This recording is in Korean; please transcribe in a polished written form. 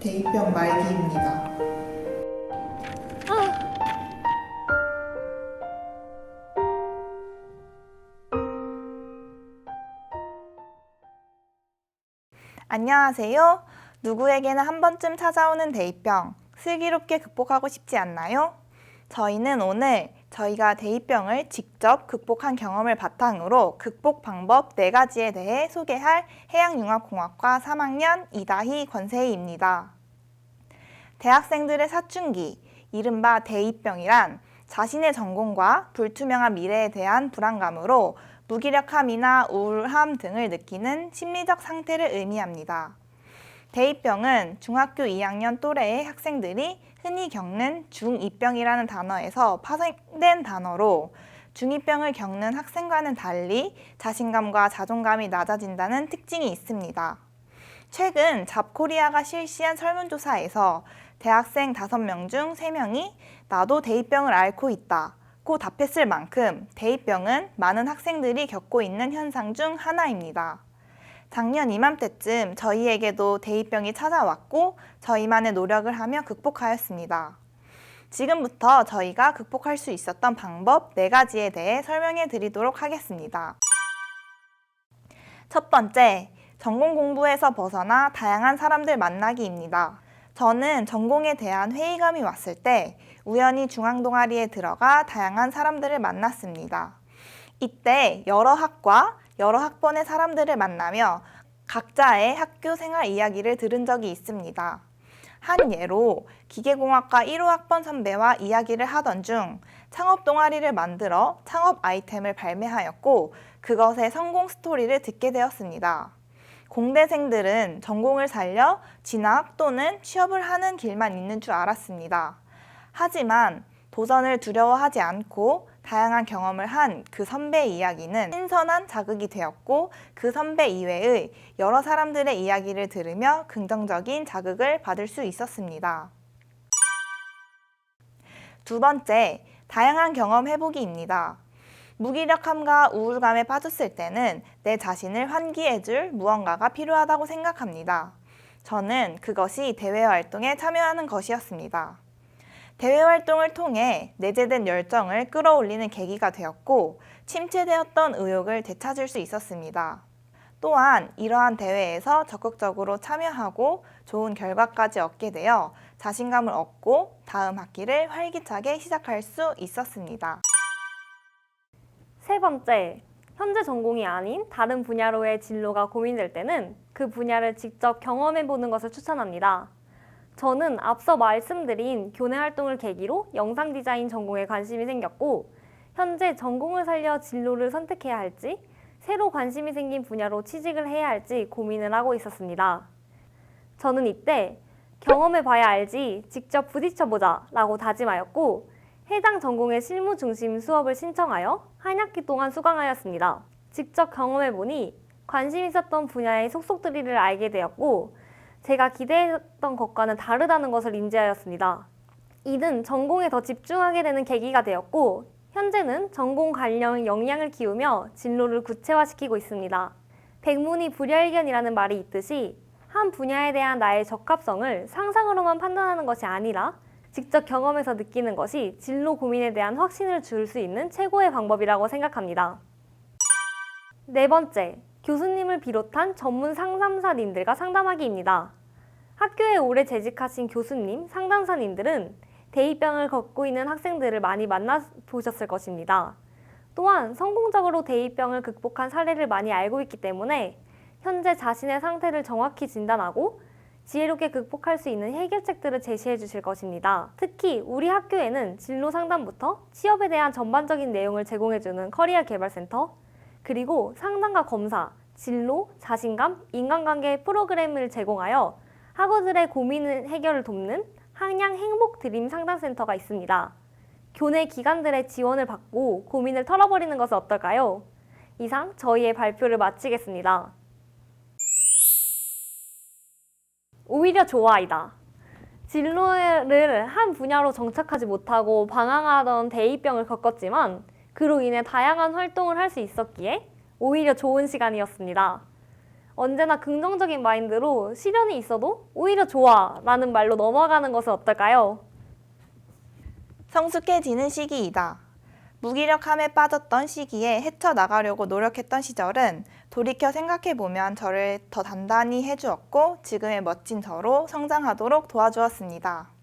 대입병 말기입니다. 안녕하세요. 누구에게나 한 번쯤 찾아오는 대입병, 슬기롭게 극복하고 싶지 않나요? 저희는 오늘 저희가 대입병을 직접 극복한 경험을 바탕으로 극복 방법 4가지에 대해 소개할 해양융합공학과 3학년 이다희 권세희입니다. 대학생들의 사춘기, 이른바 대입병이란 자신의 전공과 불투명한 미래에 대한 불안감으로 무기력함이나 우울함 등을 느끼는 심리적 상태를 의미합니다. 대입병은 중학교 2학년 또래의 학생들이 흔히 겪는 중2병이라는 단어에서 파생된 단어로 중2병을 겪는 학생과는 달리 자신감과 자존감이 낮아진다는 특징이 있습니다. 최근 잡코리아가 실시한 설문조사에서 대학생 5명 중 3명이 나도 대입병을 앓고 있다 고 답했을 만큼 대입병은 많은 학생들이 겪고 있는 현상 중 하나입니다. 작년 이맘때쯤 저희에게도 대입병이 찾아왔고 저희만의 노력을 하며 극복하였습니다. 지금부터 저희가 극복할 수 있었던 방법 4가지에 대해 설명해 드리도록 하겠습니다. 첫 번째, 전공 공부에서 벗어나 다양한 사람들 만나기입니다. 저는 전공에 대한 회의감이 왔을 때 우연히 중앙동아리에 들어가 다양한 사람들을 만났습니다. 이때 여러 학과, 여러 학번의 사람들을 만나며 각자의 학교 생활 이야기를 들은 적이 있습니다. 한 예로 기계공학과 1호 학번 선배와 이야기를 하던 중 창업 동아리를 만들어 창업 아이템을 발매하였고 그것의 성공 스토리를 듣게 되었습니다. 공대생들은 전공을 살려 진학 또는 취업을 하는 길만 있는 줄 알았습니다. 하지만 도전을 두려워하지 않고 다양한 경험을 한 그 선배의 이야기는 신선한 자극이 되었고 그 선배 이외의 여러 사람들의 이야기를 들으며 긍정적인 자극을 받을 수 있었습니다. 두 번째, 다양한 경험 해보기입니다. 무기력함과 우울감에 빠졌을 때는 내 자신을 환기해줄 무언가가 필요하다고 생각합니다. 저는 그것이 대외 활동에 참여하는 것이었습니다. 대외 활동을 통해 내재된 열정을 끌어올리는 계기가 되었고 침체되었던 의욕을 되찾을 수 있었습니다. 또한 이러한 대회에서 적극적으로 참여하고 좋은 결과까지 얻게 되어 자신감을 얻고 다음 학기를 활기차게 시작할 수 있었습니다. 세 번째, 현재 전공이 아닌 다른 분야로의 진로가 고민될 때는 그 분야를 직접 경험해보는 것을 추천합니다. 저는 앞서 말씀드린 교내 활동을 계기로 영상 디자인 전공에 관심이 생겼고 현재 전공을 살려 진로를 선택해야 할지 새로 관심이 생긴 분야로 취직을 해야 할지 고민을 하고 있었습니다. 저는 이때 경험해봐야 알지 직접 부딪혀보자 라고 다짐하였고 해당 전공의 실무 중심 수업을 신청하여 한 학기 동안 수강하였습니다. 직접 경험해보니 관심 있었던 분야의 속속들이를 알게 되었고 제가 기대했던 것과는 다르다는 것을 인지하였습니다. 이는 전공에 더 집중하게 되는 계기가 되었고 현재는 전공 관련 역량을 키우며 진로를 구체화시키고 있습니다. 백문이 불여일견이라는 말이 있듯이 한 분야에 대한 나의 적합성을 상상으로만 판단하는 것이 아니라 직접 경험해서 느끼는 것이 진로 고민에 대한 확신을 줄 수 있는 최고의 방법이라고 생각합니다. 네 번째, 교수님을 비롯한 전문 상담사님들과 상담하기입니다. 학교에 오래 재직하신 교수님, 상담사님들은 대입병을 겪고 있는 학생들을 많이 만나보셨을 것입니다. 또한 성공적으로 대입병을 극복한 사례를 많이 알고 있기 때문에 현재 자신의 상태를 정확히 진단하고 지혜롭게 극복할 수 있는 해결책들을 제시해 주실 것입니다. 특히 우리 학교에는 진로 상담부터 취업에 대한 전반적인 내용을 제공해주는 커리어 개발센터, 그리고 상담과 검사, 진로, 자신감, 인간관계 프로그램을 제공하여 학우들의 고민 해결을 돕는 한양 행복 드림 상담센터가 있습니다. 교내 기관들의 지원을 받고 고민을 털어버리는 것은 어떨까요? 이상 저희의 발표를 마치겠습니다. 오히려 좋아이다. 진로를 한 분야로 정착하지 못하고 방황하던 대입병을 겪었지만 그로 인해 다양한 활동을 할 수 있었기에 오히려 좋은 시간이었습니다. 언제나 긍정적인 마인드로 시련이 있어도 오히려 좋아 라는 말로 넘어가는 것은 어떨까요? 성숙해지는 시기이다. 무기력함에 빠졌던 시기에 헤쳐나가려고 노력했던 시절은 돌이켜 생각해보면 저를 더 단단히 해주었고 지금의 멋진 저로 성장하도록 도와주었습니다.